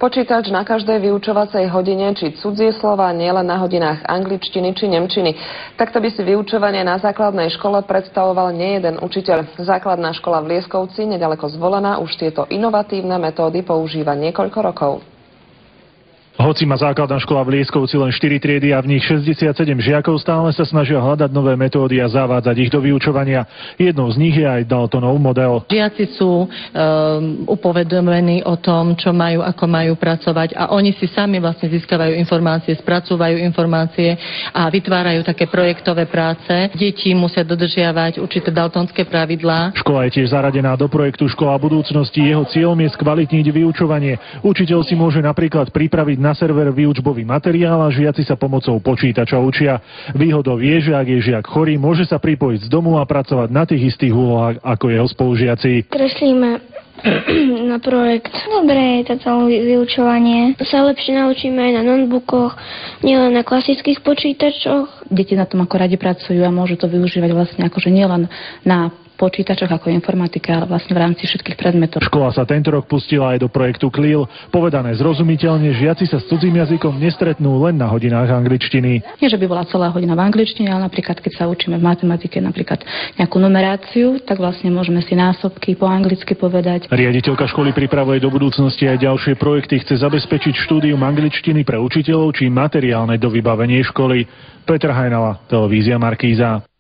Počítač na každej vyučovacej hodine či cudzie slova, nielen na hodinách angličtiny či nemčiny. Takto by si vyučovanie na základnej škole predstavoval nejeden učiteľ. Základná škola v Lieskovci, nedaleko Zvolena, už tieto inovatívne metódy používa niekoľko rokov. Hoci má základná škola v Lieskovci len 4 triedy a v nich 67 žiakov, stále sa snažia hľadať nové metódy a zavádzať ich do vyučovania. Jednou z nich je aj Daltonov model. Žiaci sú upovedomení o tom, čo majú, ako majú pracovať, a oni si sami vlastne získavajú informácie, spracúvajú informácie a vytvárajú také projektové práce. Deti musia dodržiavať určité daltonské pravidlá. Škola je tiež zaradená do projektu Škola budúcnosti. Jeho cieľom je skvalitniť vyučovanie. Učiteľ si môže napríklad pripraviť na server výučbový materiál a žiaci sa pomocou počítača učia. Výhodou je, že ak je žiak chorý, môže sa pripojiť z domu a pracovať na tých istých úlohách ako jeho spolužiaci. Kreslíme na projekt. Dobre je toto vyučovanie. Sa lepšie naučíme aj na notebookoch, nielen na klasických počítačoch. Deti na tom ako radi pracujú a môžu to využívať vlastne akože nielen na počítačoch ako informatika, ale vlastne v rámci všetkých predmetov. Škola sa tento rok pustila aj do projektu CLIL. Povedané zrozumiteľne, žiaci sa s cudzím jazykom nestretnú len na hodinách angličtiny. Nie, že by bola celá hodina v angličtine, ale napríklad keď sa učíme v matematike napríklad nejakú numeráciu, tak vlastne môžeme si násobky po anglicky povedať. Riaditeľka školy pripravuje do budúcnosti aj ďalšie projekty. Chce zabezpečiť štúdium angličtiny pre učiteľov či materiálne dovybavenie školy. Peter Hajnala, televízia Markíza.